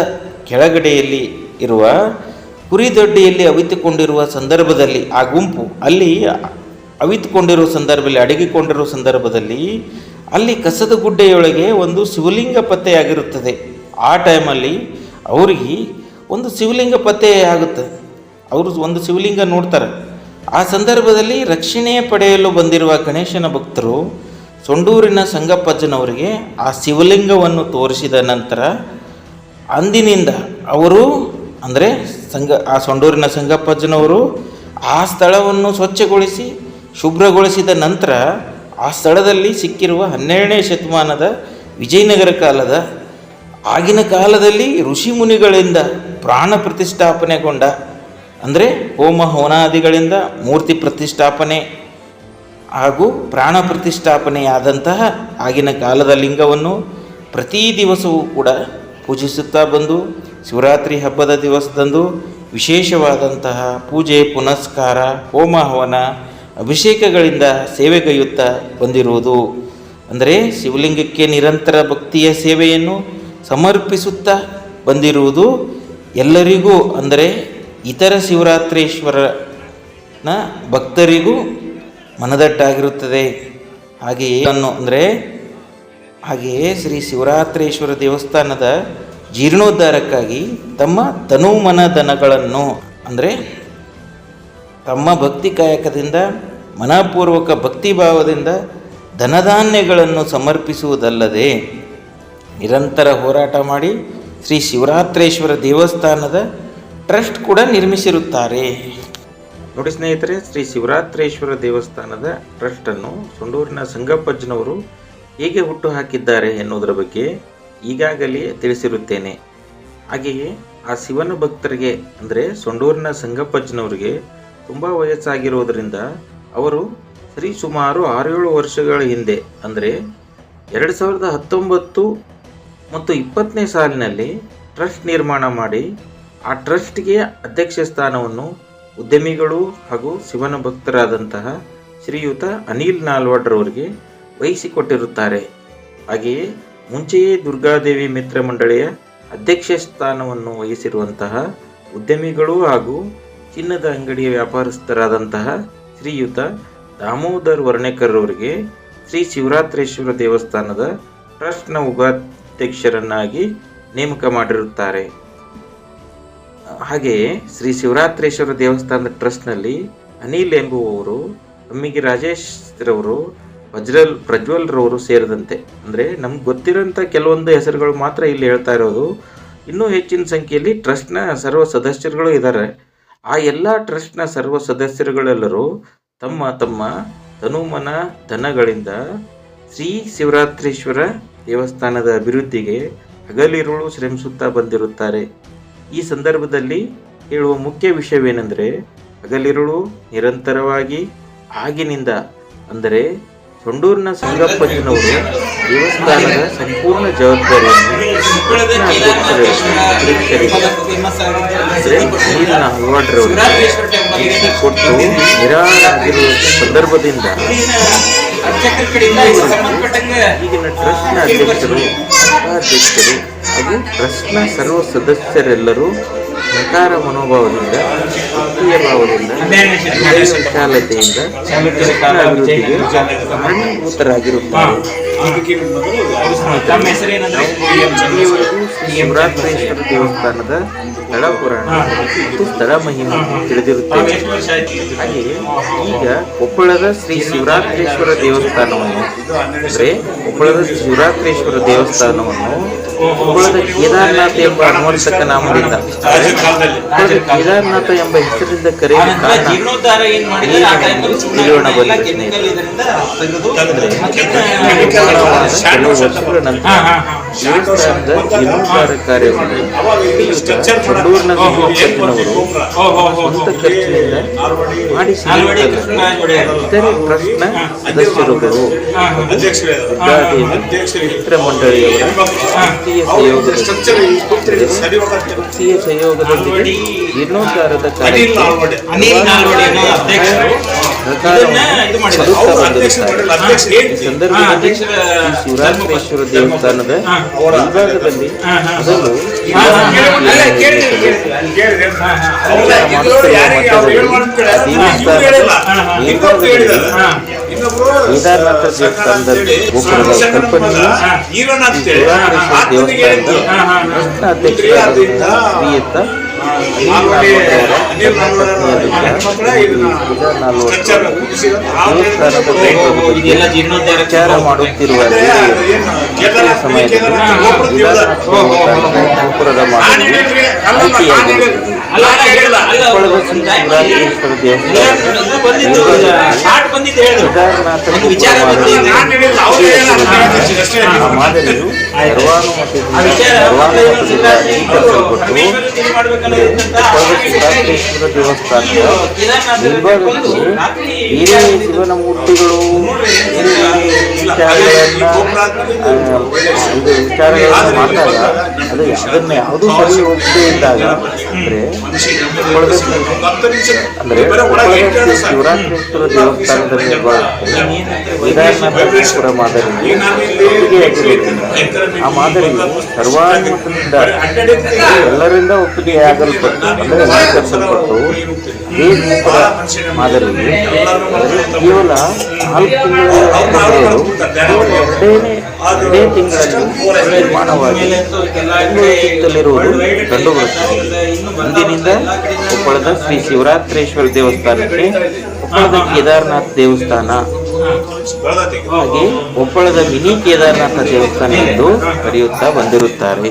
ಕೆಳಗಡೆಯಲ್ಲಿ ಇರುವ ಕುರಿದೊಡ್ಡಿಯಲ್ಲಿ ಅವಿತುಕೊಂಡಿರುವ ಸಂದರ್ಭದಲ್ಲಿ ಆ ಗುಂಪು ಅಲ್ಲಿ ಅವಿತುಕೊಂಡಿರುವ ಸಂದರ್ಭದಲ್ಲಿ ಅಡಗಿಕೊಂಡಿರುವ ಸಂದರ್ಭದಲ್ಲಿ ಅಲ್ಲಿ ಕಸದ ಗುಡ್ಡೆಯೊಳಗೆ ಒಂದು ಶಿವಲಿಂಗ ಪತ್ತೆಯಾಗಿರುತ್ತದೆ. ಆ ಟೈಮಲ್ಲಿ ಅವರಿಗೆ ಒಂದು ಶಿವಲಿಂಗ ಪತ್ತೆ ಆಗುತ್ತೆ. ಅವರು ಒಂದು ಶಿವಲಿಂಗ ನೋಡ್ತಾರೆ. ಆ ಸಂದರ್ಭದಲ್ಲಿ ರಕ್ಷಣೆ ಪಡೆಯಲು ಬಂದಿರುವ ಗಣೇಶನ ಭಕ್ತರು ಸೊಂಡೂರಿನ ಸಂಗಪ್ಪಜ್ಜನವರಿಗೆ ಆ ಶಿವಲಿಂಗವನ್ನು ತೋರಿಸಿದ ನಂತರ ಅಂದಿನಿಂದ ಅವರು ಅಂದರೆ ಆ ಸೊಂಡೂರಿನ ಸಂಗಪ್ಪಜ್ಜನವರು ಆ ಸ್ಥಳವನ್ನು ಸ್ವಚ್ಛಗೊಳಿಸಿ ಶುಭ್ರಗೊಳಿಸಿದ ನಂತರ ಆ ಸ್ಥಳದಲ್ಲಿ ಸಿಕ್ಕಿರುವ 12ನೇ ಶತಮಾನದ ವಿಜಯನಗರ ಕಾಲದ ಆಗಿನ ಕಾಲದಲ್ಲಿ ಋಷಿ ಮುನಿಗಳಿಂದ ಪ್ರಾಣ ಪ್ರತಿಷ್ಠಾಪನೆಗೊಂಡ ಅಂದರೆ ಹೋಮ ಹವನಾದಿಗಳಿಂದ ಮೂರ್ತಿ ಪ್ರತಿಷ್ಠಾಪನೆ ಹಾಗೂ ಪ್ರಾಣ ಪ್ರತಿಷ್ಠಾಪನೆಯಾದಂತಹ ಆಗಿನ ಕಾಲದ ಲಿಂಗವನ್ನು ಪ್ರತಿ ದಿವಸವೂ ಕೂಡ ಪೂಜಿಸುತ್ತಾ ಬಂದು ಶಿವರಾತ್ರಿ ಹಬ್ಬದ ದಿವಸದಂದು ವಿಶೇಷವಾದಂತಹ ಪೂಜೆ ಪುನಸ್ಕಾರ ಹೋಮ ಹವನ ಅಭಿಷೇಕಗಳಿಂದ ಸೇವೆಗೈಯುತ್ತಾ ಬಂದಿರುವುದು. ಅಂದರೆ ಶಿವಲಿಂಗಕ್ಕೆ ನಿರಂತರ ಭಕ್ತಿಯ ಸೇವೆಯನ್ನು ಸಮರ್ಪಿಸುತ್ತಾ ಬಂದಿರುವುದು ಎಲ್ಲರಿಗೂ ಅಂದರೆ ಇತರ ಶಿವರಾತ್ರೇಶ್ವರನ ಭಕ್ತರಿಗೂ ಮನದಟ್ಟಾಗಿರುತ್ತದೆ. ಹಾಗೆಯೇ ಶ್ರೀ ಶಿವರಾತ್ರೇಶ್ವರ ದೇವಸ್ಥಾನದ ಜೀರ್ಣೋದ್ಧಾರಕ್ಕಾಗಿ ತಮ್ಮ ತನುಮನಧನಗಳನ್ನು ಅಂದರೆ ತಮ್ಮ ಭಕ್ತಿ ಕಾಯಕದಿಂದ ಮನಪೂರ್ವಕ ಭಕ್ತಿಭಾವದಿಂದ ಧನಧಾನ್ಯಗಳನ್ನು ಸಮರ್ಪಿಸುವುದಲ್ಲದೆ ನಿರಂತರ ಹೋರಾಟ ಮಾಡಿ ಶ್ರೀ ಶಿವರಾತ್ರೇಶ್ವರ ದೇವಸ್ಥಾನದ ಟ್ರಸ್ಟ್ ಕೂಡ ನಿರ್ಮಿಸಿರುತ್ತಾರೆ. ನೋಡಿ ಸ್ನೇಹಿತರೆ, ಶ್ರೀ ಶಿವರಾತ್ರೇಶ್ವರ ದೇವಸ್ಥಾನದ ಟ್ರಸ್ಟನ್ನು ಸೊಂಡೂರಿನ ಸಂಗಪ್ಪಜ್ಜನವರು ಹೇಗೆ ಹುಟ್ಟು ಹಾಕಿದ್ದಾರೆ ಎನ್ನುವುದರ ಬಗ್ಗೆ ಈಗಾಗಲೇ ತಿಳಿಸಿರುತ್ತೇನೆ. ಹಾಗೆಯೇ ಆ ಶಿವನ ಭಕ್ತರಿಗೆ ಅಂದರೆ ಸೊಂಡೂರಿನ ಸಂಗಪ್ಪಜ್ಜನವರಿಗೆ ತುಂಬ ವಯಸ್ಸಾಗಿರುವುದರಿಂದ ಅವರು ಸುಮಾರು 6-7 ವರ್ಷಗಳ ಹಿಂದೆ ಅಂದರೆ 2019 ಮತ್ತು 20ನೇ ಸಾಲಿನಲ್ಲಿ ಟ್ರಸ್ಟ್ ನಿರ್ಮಾಣ ಮಾಡಿ ಆ ಟ್ರಸ್ಟ್ಗೆ ಅಧ್ಯಕ್ಷ ಸ್ಥಾನವನ್ನು ಉದ್ಯಮಿಗಳು ಹಾಗೂ ಶಿವನ ಭಕ್ತರಾದಂತಹ ಶ್ರೀಯುತ ಅನಿಲ್ ನಾಲ್ವಡ್ರವರಿಗೆ ವಹಿಸಿಕೊಟ್ಟಿರುತ್ತಾರೆ. ಹಾಗೆಯೇ ಮುಂಚೆಯೇ ದುರ್ಗಾದೇವಿ ಮಿತ್ರ ಮಂಡಳಿಯ ಅಧ್ಯಕ್ಷ ಸ್ಥಾನವನ್ನು ವಹಿಸಿರುವಂತಹ ಉದ್ಯಮಿಗಳು ಹಾಗೂ ಚಿನ್ನದ ಅಂಗಡಿಯ ವ್ಯಾಪಾರಸ್ಥರಾದಂತಹ ಶ್ರೀಯುತ ದಾಮೋದರ್ ವರ್ಣೇಕರ್ ಅವರಿಗೆ ಶ್ರೀ ಶಿವರಾತ್ರೇಶ್ವರ ದೇವಸ್ಥಾನದ ಟ್ರಸ್ಟ್ನ ಉಪಾಧ್ಯಕ್ಷರನ್ನಾಗಿ ನೇಮಕ ಮಾಡಿರುತ್ತಾರೆ. ಹಾಗೆಯೇ ಶ್ರೀ ಶಿವರಾತ್ರೇಶ್ವರ ದೇವಸ್ಥಾನದ ಟ್ರಸ್ಟ್ನಲ್ಲಿ ಅನಿಲ್ ಎಂಬುವವರು, ಅಮ್ಮಿಗಿ ರಾಜೇಶ್ ರವರು, ಪ್ರಜ್ವಲ್ ರವರು ಸೇರಿದಂತೆ ಅಂದರೆ ನಮ್ಗೆ ಗೊತ್ತಿರೋಂಥ ಕೆಲವೊಂದು ಹೆಸರುಗಳು ಮಾತ್ರ ಇಲ್ಲಿ ಹೇಳ್ತಾ ಇರೋದು. ಇನ್ನೂ ಹೆಚ್ಚಿನ ಸಂಖ್ಯೆಯಲ್ಲಿ ಟ್ರಸ್ಟ್ನ ಸರ್ವ ಸದಸ್ಯರುಗಳು ಇದ್ದಾರೆ. ಆ ಎಲ್ಲ ಟ್ರಸ್ಟ್ನ ಸರ್ವ ಸದಸ್ಯರುಗಳೆಲ್ಲರೂ ತಮ್ಮ ತಮ್ಮ ತನುಮನ ಧನಗಳಿಂದ ಶ್ರೀ ಶಿವರಾತ್ರೇಶ್ವರ ದೇವಸ್ಥಾನದ ಅಭಿವೃದ್ಧಿಗೆ ಹಗಲಿರುಳು ಶ್ರಮಿಸುತ್ತಾ ಬಂದಿರುತ್ತಾರೆ. ಈ ಸಂದರ್ಭದಲ್ಲಿ ಹೇಳುವ ಮುಖ್ಯ ವಿಷಯವೇನೆಂದರೆ, ಹಗಲಿರುಳು ನಿರಂತರವಾಗಿ ಆಗಿನಿಂದ ಅಂದರೆ ಸೊಂಡೂರಿನ ಸಂಗಪ್ಪಜ್ಜನವರು ದೇವಸ್ಥಾನದ ಸಂಪೂರ್ಣ ಜವಾಬ್ದಾರಿಯನ್ನು ನೀರಿನ ಹಲ್ವಾಡ್ರವರಿಗೆ ಕೊಟ್ಟು ನಿರಾಳಾಗಿರುವ ಸಂದರ್ಭದಿಂದ ಈಗಿನ ಟ್ರಸ್ಟ್ನ ಅಧ್ಯಕ್ಷರು, ಉಪಾಧ್ಯಕ್ಷರು ಹಾಗೂ ಟ್ರಸ್ಟ್ನ ಸರ್ವ ಸದಸ್ಯರೆಲ್ಲರೂ ಸಹಕಾರ ಮನೋಭಾವದಿಂದ, ಭಕ್ತಿಯ ಭಾವದಿಂದ, ವಿಶಾಲತೆಯಿಂದ ಟ್ರಸ್ಟ್ನ ಅಭಿವೃದ್ಧಿಗೆ ಕಾರಣೀಭೂತರಾಗಿರುತ್ತಾರೆ. ಶಿವರಾತ್ರೇಶ್ವರ ದೇವಸ್ಥಾನದ ಸ್ಥಳ ಪುರಾಣ ಮತ್ತು ಸ್ಥಳ ಮಹಿಮೆ ತಿಳಿದಿರುತ್ತೇವೆ. ಹಾಗೆಯೇ ಈಗ ಕೊಪ್ಪಳದ ಶ್ರೀ ಶಿವರಾತ್ರೇಶ್ವರ ದೇವಸ್ಥಾನವನ್ನು ಅಂದರೆ ಕೊಪ್ಪಳದ ಶಿವರಾತ್ರೇಶ್ವರ ದೇವಸ್ಥಾನವನ್ನು ಕೊಪ್ಪಳದ ಕೇದಾರನಾಥ ಎಂಬ ಅನ್ವರ್ಥಕ ನಾಮದಿಂದ ಕೇದಾರನಾಥ ಎಂಬ ಹೆಸರಿಂದ ಕರೆಯಲು ಕಾರಣ ತಿಳಿಯೋಣ ಬನ್ನಿ ಕೆಲವು ವರ್ಷಗಳ ನಂತರ ದೇವಸ್ಥಾನದ ಜೀರ್ಣೋದ್ಧಾರ ಕಾರ್ಯವನ್ನು ಸೊಂಡೂರಿನ ಸಂಗಪ್ಪಜ್ಜನವರು ಸ್ವಂತ ಖರ್ಚಿನಿಂದ ಮಾಡಿಸಿರುತ್ತಾರೆ. ಇತರೆ ಟ್ರಸ್ಟ್ನ ಸದಸ್ಯರುಗಳು ಮಿತ್ರ ಮಂಡಳಿಯವರ ಭಕ್ತಿಯ ಸಹಯೋಗದೊಂದಿಗೆ ಜೀರ್ಣೋದ್ಧಾರದ ಕಾರ್ಯಕ್ಕೆ ಸಂದರ್ಭದಲ್ಲಿ ಶಿವರಾತ್ರೇಶ್ವರ ದೇವಸ್ಥಾನದ ವಿಭಾಗದಲ್ಲಿ ಮೊದಲು ಕೇದಾರನಾಥ ದೇವಸ್ಥಾನದ ಗೋಪುರದ ಕಲ್ಪನೆಯು ಶಿವರಾತ್ರೇಶ್ವರ ದೇವಸ್ಥಾನದ ಅಧ್ಯಕ್ಷರಾದ ಶ್ರೀಯುತ ವಿಚಾರ ಮಾಡುತ್ತಿರುವ ಸಮಯದಲ್ಲಿ ಗೋಪುರದ ಮಾದರಿ ಆಯ್ಕೆಯಾಗಿದೆ. ಶಿವರಾತ್ರೇಶ್ವರ ದೇವಸ್ಥಾನ ಮಾದರಿಯು ಸರ್ವಾನುಮತದಿಂದ ಅಂಗೀಕರಿಸಲ್ಪಟ್ಟು ಶಿವರಾತ್ರೇಶ್ವರ ದೇವಸ್ಥಾನದ ಮೇಲ್ಭಾಗಕ್ಕೆ ಬೇರೆ ಶಿವನ ಮೂರ್ತಿಗಳು ವಿಚಾರಗಳನ್ನು ಮಾಡಿದಾಗ ಅದನ್ನ ಯಾವುದೂ ಸರಿ ಹೋಗದೇ ಇದ್ದಾಗ ಶಿವರಾತ್ರೇಶ್ವರ ದೇವಸ್ಥಾನದ ಮೇಲ್ಭಾಗಕ್ಕೆ ಕೇದಾರನಾಥೇಶ್ವರ ಮಾದರಿ ಒಪ್ಪಿಗೆಯಾಗಿರುವುದರಿಂದ ಆ ಮಾದರಿಯು ಸರ್ವಾನುಮತದಿಂದ ಎಲ್ಲರಿಂದ ಒಪ್ಪಿಗೆಯಾಗಲ್ಪಟ್ಟು ಅಂದರೆ ಅಂಗೀಕರಿಸಲ್ಪಟ್ಟು ಅದೇ ಗೋಪುರ ಮಾದರಿಯು ಕೇವಲ 4 ತಿಂಗಳಲ್ಲಿ ಎರಡೇ ತಿಂಗಳಲ್ಲಿ ನಿರ್ಮಾಣವಾಗಿ ಸುತ್ತಲಿರುವುದು ಕಂಡುಬರುತ್ತದೆ. ಇಂದಿನಿಂದ ಕೊಪ್ಪಳದ ಶ್ರೀ ಶಿವರಾತ್ರೇಶ್ವರ ದೇವಸ್ಥಾನಕ್ಕೆ ಕೊಪ್ಪಳದ ಕೇದಾರನಾಥ ದೇವಸ್ಥಾನ ಹಾಗೆ ಕೊಪ್ಪಳದ ಮಿನಿ ಕೇದಾರನಾಥ ದೇವಸ್ಥಾನ ಎಂದು ಕರೆಯುತ್ತಾ ಬಂದಿರುತ್ತಾರೆ.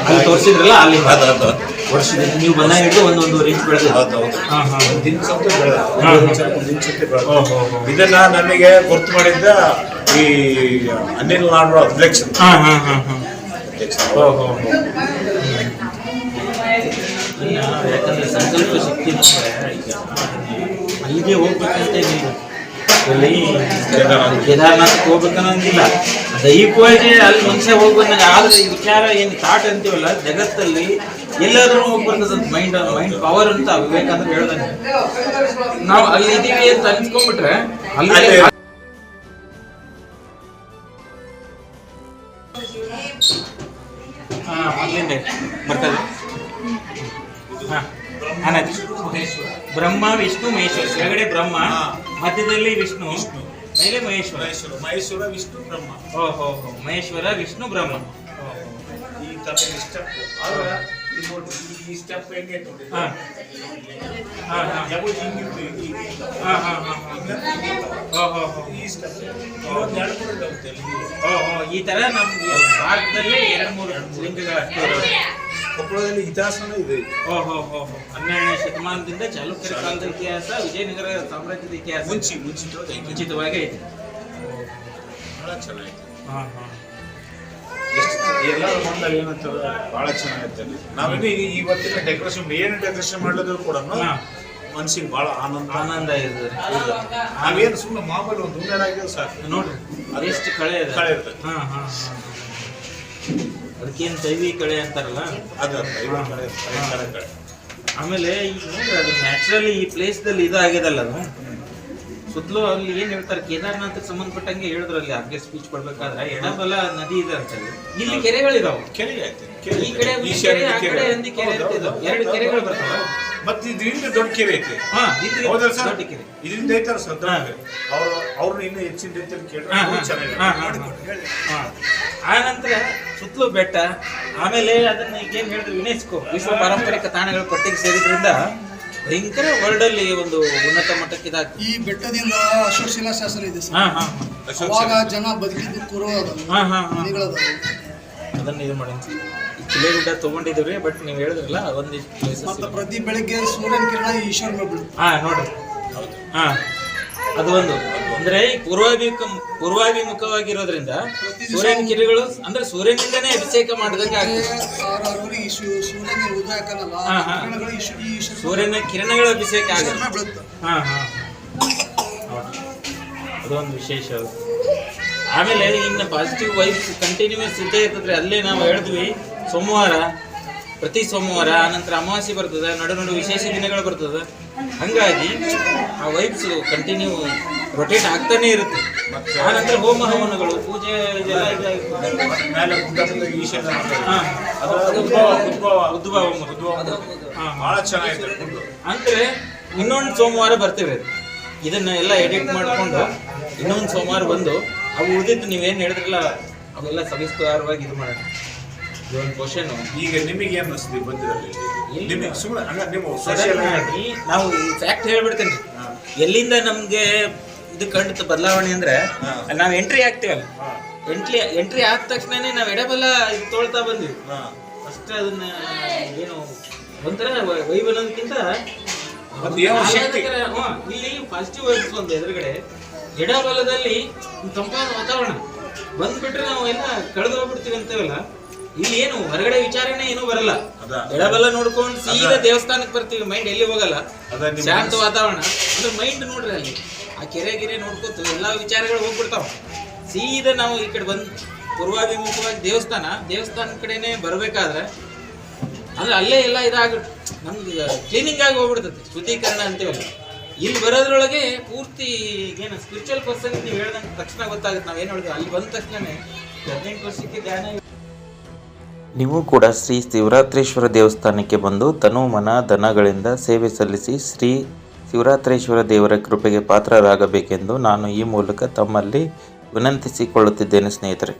ಅಲ್ಲಿ ತೋರಿಸಿದ್ರಲ್ಲ, ಅಲ್ಲಿ ವರ್ಷದಿಂದ ನೀವು ಬಂದಾಗ ಹಿಡಿದು ಒಂದೊಂದು ಇಂಚ್ ಬೆಳೆದ. ಇದನ್ನ ನಮಗೆ ಗುರ್ತು ಮಾಡಿದ್ದ ಈ ಅನಿಲ್ ನಾಡ್ರ ಅಧ್ಯಕ್ಷ. ಯಾಕಂದ್ರೆ ಸಂಕಲ್ಪ ಶಕ್ತಿ ಅಲ್ಲಿಗೆ ಹೋಗ್ಬೇಕಂತ ನೀವು ಇಲ್ಲಿ ಕೇದಾರ್ನಾಥಕ್ಕೆ ಹೋಗ್ಬೇಕನ್ನೋಂಗಿಲ್ಲ, ದೈಹಿಕವಾಗಿ ಅಲ್ಲಿ ಮನುಷ್ಯ ಹೋಗಿ ಬಂದಾಗ. ಆದ್ರೆ ಈ ವಿಚಾರ ಏನು ಥಾಟ್ ಅಂತೀವಲ್ಲ, ಜಗತ್ತಲ್ಲಿ ಎಲ್ಲಾದ್ರೂ ಹೋಗಿ ಬರ್ತದಂತ ಮೈಂಡ್ ಪವರ್ ಅಂತ ವಿವೇಕಾನಂದ ಹೇಳ್ದಂಗೆ. ನಾವು ಅಲ್ಲಿ ಇದೀವಿ ಅಂತ ಅನ್ಸ್ಕೊಂಡ್ಬಿಟ್ರೆ ಅಲ್ಲಿ ಅಲ್ಲಿಂದ ಬರ್ತದೆ. ಬ್ರಹ್ಮ ವಿಷ್ಣು ಮಹೇಶ್ವರ, ಕೆಳಗಡೆ ಬ್ರಹ್ಮ, ಮಧ್ಯದಲ್ಲಿ ವಿಷ್ಣು, ಮೇಲೆ ಮಹೇಶ್ವರ. ಮಹೇಶ್ವರ ವಿಷ್ಣು ಬ್ರಹ್ಮ. ಓಹೋ, ಮಹೇಶ್ವರ ವಿಷ್ಣು ಬ್ರಹ್ಮ. ಈ ತರ ಸ್ಟೆಪ್ ಈ ಸ್ಟೆಪ್ ಹೆಂಗೆ ನೋಡಿ, ಈ ತರ ನಮ್ಗೆ ಭಾರತದಲ್ಲಿ 2-3 ಲಿಂಗಗಳು ಅಷ್ಟೇ ಇರೋದು. ಕೊಪ್ಪಳದಲ್ಲಿ ಇತಿಹಾಸನೂ ಇದೆ. 12ನೇ ಶತಮಾನದಿಂದ ಚಾಲುಕ್ಯರ ಕಾಲದ ಇತಿಹಾಸ, ವಿಜಯನಗರ ಸಾಮ್ರಾಜ್ಯದ ಇತಿಹಾಸ ಮುಂಚಿತವಾಗಿ ಐತೆ. ಬಹಳ ಚೆನ್ನಾಗಿದೆ. ಎಲ್ಲ ಬಂದಾಗ ಏನಂತಾರೆ, ಬಹಳ ಚೆನ್ನಾಗಿರ್ತದೆ. ನಾವೇನು ಇವತ್ತಿನ ಡೆಕೋರೇಷನ್ ಏನು ಡೆಕೋರೇಷನ್ ಮಾಡಿದ್ರು ಕೂಡ ಮನ್ಸಿಗೆ ಬಹಳ ಆನಂದ ಇರ್ತದೆ. ನಾವೇನು ಸುಮ್ಮನೆ ಮಾಮೂಲಿ ಒಂದು ಹೂನಾರಾಗಿದ್ರೆ ಸಾಕು ನೋಡ್ರಿ, ಅದೆಷ್ಟು ಕಳೆ ಇರ್ತದೆ. ಅದಕ್ಕೇನು ದೈವಿ ಕಳೆ ಅಂತಾರಲ್ಲ ಅದು ಆಮೇಲೆ ಈಗ ನೋಡ್ರಿ, ಅದು ನ್ಯಾಚುರಲಿ ಈ ಪ್ಲೇಸ್ದಲ್ಲಿ ಇದು ಆಗ್ಯದಲ್ಲ, ಅದು ಸುತ್ತಲೂ ಅಲ್ಲಿ ಏನ್ ಹೇಳ್ತಾರೆ, ಕೇದಾರ್ನಾಥಕ್ಕೆ ಸಂಬಂಧಪಟ್ಟಂಗೆ ಹೇಳಿದ್ರಲ್ಲಿ ಆಗ್ಗೆ ಸ್ಪೀಚ್ ಕೊಡ್ಬೇಕಾದ್ರೆ ಎಡಬಲ ನದಿ ಇದೆ ಅಂತ. ಇಲ್ಲಿ ಕೆರೆಗಳಿದಾವೆ, ಕೆರೆ ಐತೆ, ಈ ಕಡೆ ಒಂದು ಕೆರೆ, ಆ ಕಡೆ ಒಂದು ಕೆರೆ ಇರ್ತಿದಾವೆ, 2 ಕೆರೆಗಳು ಬರ್ತಾವೆ. ಮತ್ತೆ ಇದರಿಂದ ದೊಡ್ಡ ಕೆರೆ ಐತೆ. ಹೌದಲ್ಲ ಸರ್, ಇದರಿಂದ ಐತಾರ ಸರ್. ಅವ್ರನ್ನ ಇನ್ನೂ ಹೆಚ್ಚಿನ ರೀತಿಯಲ್ಲಿ ಕೇಳಿದ್ರೆ ಆ ನಂತರ ಸುತ್ತಲೂ ಬೆಟ್ಟ. ಆಮೇಲೆ ಅದನ್ನ ಈಗ ಏನ್ ಹೇಳಿದ್ರು, ಯುನೆಸ್ಕೋ ವಿಶ್ವ ಪಾರಂಪರಿಕ ತಾಣಗಳ ಪಟ್ಟಿಗೆ ಸೇರಿದ್ರಿಂದ ಭಯಂಕರ ವರ್ಲ್ಡ್ ಅಲ್ಲಿ ಒಂದು ಉನ್ನತ ಮಟ್ಟಕ್ಕೆ ಇದಾಗ್ತದೆ. ಈ ಬೆಟ್ಟದಿಂದ ಅಶೋಕ ಶಿಲಾಶಾಸನ ಇದೆ ಸರ್. ಅವಾಗ ಜನ ಬದುಕಿದ್ದು ಅದನ್ನ ಇದು ಮಾಡಿ ಚಿಲೆಗುಡ್ಡ ತಗೊಂಡಿದ್ದೀವಿ. ಬಟ್ ನೀವು ಹೇಳಿದ್ರಲ್ಲ ಒಂದಿಷ್ಟು ಪ್ಲೇಸಸ್ ಮತ್ತೆ ಪ್ರತಿ ಬೆಳಿಗ್ಗೆ ಸೂರ್ಯನ ಕಿರಣ ಈಶ್ವರ ಬೀಳುತ್ತೆ. ನೋಡ್ರಿ, ಅದು ಒಂದು ಅಂದ್ರೆ ಈ ಪೂರ್ವಾಭಿಮುಖವಾಗಿರೋದ್ರಿಂದ ಸೂರ್ಯನ ಕಿರಣಗಳು ಅಂದ್ರೆ ಸೂರ್ಯನಿಂದನೇ ಅಭಿಷೇಕ ಮಾಡಿದಂಗೆ ಆಗ್ತದೆ. ಸೂರ್ಯನ ಕಿರಣಗಳ ಅಭಿಷೇಕ ಆಗುತ್ತೆ. ಅದೊಂದು ವಿಶೇಷ. ಆಮೇಲೆ ಇನ್ನು ಪಾಸಿಟಿವ್ ವೈಬ್ಸ್ ಕಂಟಿನ್ಯೂಸ್ ಇದ್ದೇ ಇರ್ತದ್ರಿ. ಅಲ್ಲೇ ನಾವು ಹೇಳಿದ್ವಿ, ಪ್ರತಿ ಸೋಮವಾರ, ಆನಂತರ ಅಮಾವಾಸ್ಯೆ ಬರ್ತದೆ, ನಡು ವಿಶೇಷ ದಿನಗಳು ಬರ್ತದೆ. ಹಂಗಾಗಿ ಆ ವೈಬ್ಸ್ ಕಂಟಿನ್ಯೂ ರೊಟೇಟ್ ಆಗ್ತಾನೆ ಇರುತ್ತೆ. ಆನಂತರ ಹೋಮ ಹವನಗಳು, ಪೂಜೆ ಬಹಳ ಚೆನ್ನಾಗಿದೆ. ಅಂದ್ರೆ ಇನ್ನೊಂದು ಸೋಮವಾರ ಬರ್ತೇವೆ, ಇದನ್ನ ಎಲ್ಲ ಎಡಿಟ್ ಮಾಡಿಕೊಂಡು ಇನ್ನೊಂದು ಸೋಮವಾರ ಬಂದು ಅವು ಉಳಿದಿದ್ದು ನೀವೇನು ಹೇಳಿದ್ರಲ್ಲ ಅವೆಲ್ಲ ಸವಿಸ್ತಾರವಾಗಿ ಇದು ಮಾಡೋಣ. ಇದೊಂದು ಕ್ವಶನ್. ಈಗ ನಿಮಗೆ ಏನು ಅನಿಸ್ತೀವಿ ಬಂದಿರಲಿ? ನಾವು ಫ್ಯಾಕ್ಟ್ ಹೇಳ್ಬಿಡ್ತೇನೆ. ಎಲ್ಲಿಂದ ನಮ್ಗೆ ಇದು ಕಂಡು ಬದಲಾವಣೆ ಅಂದ್ರೆ, ನಾವು ಎಂಟ್ರಿ ಆಗ್ತೀವಲ್ಲ, ಎಂಟ್ರಿ ಆದ ತಕ್ಷಣನೇ ನಾವು ಎಡಬಲ ಇದು ತೊಳ್ತಾ ಬಂದ್ವಿ ಅಷ್ಟೇ. ಅದನ್ನ ಏನು ಒಂಥರ ವೈಬ್ ಅನ್ನೋದಕ್ಕಿಂತ ಇಲ್ಲಿ ಪಾಸಿಟಿವ್ ವೈಬ್ಸ್ ಒಂದು ಎದುರುಗಡೆ, ಎಡಬಲದಲ್ಲಿ ತಂಪಾದ ವಾತಾವರಣ ಬಂದ್ಬಿಟ್ರೆ ನಾವು ಎಲ್ಲ ಕಳೆದು ಹೋಗ್ಬಿಡ್ತೀವಿ ಅಂತೇವಲ್ಲ. ಇಲ್ಲಿ ಏನು ಹೊರಗಡೆ ವಿಚಾರನೇ ಏನೂ ಬರಲ್ಲ. ಎಡಬಲ ನೋಡ್ಕೊಂಡು ಸೀದಾ ದೇವಸ್ಥಾನಕ್ಕೆ ಬರ್ತೀವಿ, ಮೈಂಡ್ ಎಲ್ಲಿ ಹೋಗಲ್ಲ. ಶಾಂತ ವಾತಾವರಣ ಅಂದ್ರೆ ಮೈಂಡ್ ನೋಡ್ರಿ, ಅಲ್ಲಿ ಆ ಕೆರೆ ನೋಡ್ಕೊತ ಎಲ್ಲಾ ವಿಚಾರಗಳು ಹೋಗ್ಬಿಡ್ತಾವ. ಸೀದಾ ನಾವು ಈ ಕಡೆ ಬಂದು ಪೂರ್ವಾಭಿಮುಖವಾಗಿ ದೇವಸ್ಥಾನ ಕಡೆನೆ ಬರ್ಬೇಕಾದ್ರೆ ಅಂದ್ರೆ ಅಲ್ಲೇ ಎಲ್ಲ ನಮ್ಗೆ ಕ್ಲೀನಿಂಗ್ ಆಗಿ ಹೋಗ್ಬಿಡ್ತದೆ, ಶುದ್ಧೀಕರಣ ಅಂತೀವಲ್ಲ. ಇಲ್ಲಿ ಬರೋದ್ರೊಳಗೆ ಪೂರ್ತಿ ಏನು ಸ್ಪಿರಿಚುವಲ್ ಪರ್ಸನ್ ನೀವು ಹೇಳ್ದಂಗೆ ತಕ್ಷಣ ಗೊತ್ತಾಗುತ್ತೆ. ನಾವೇನು ಹೇಳಿದ್ವಿ, ಅಲ್ಲಿ ಬಂದ ತಕ್ಷಣನೇ 18 ವರ್ಷಕ್ಕೆ ಧ್ಯಾನ. ನೀವು ಕೂಡ ಶ್ರೀ ಶಿವರಾತ್ರೀಶ್ವರ ದೇವಸ್ಥಾನಕ್ಕೆ ಬಂದು ತನು ಮನ ಧನಗಳಿಂದ ಸೇವೆ ಸಲ್ಲಿಸಿ ಶ್ರೀ ಶಿವರಾತ್ರೀಶ್ವರ ದೇವರ ಕೃಪೆಗೆ ಪಾತ್ರರಾಗಬೇಕೆಂದು ನಾನು ಈ ಮೂಲಕ ತಮ್ಮಲ್ಲಿ ವಿನಂತಿಸಿಕೊಳ್ಳುತ್ತಿದ್ದೇನೆ ಸ್ನೇಹಿತರೆ.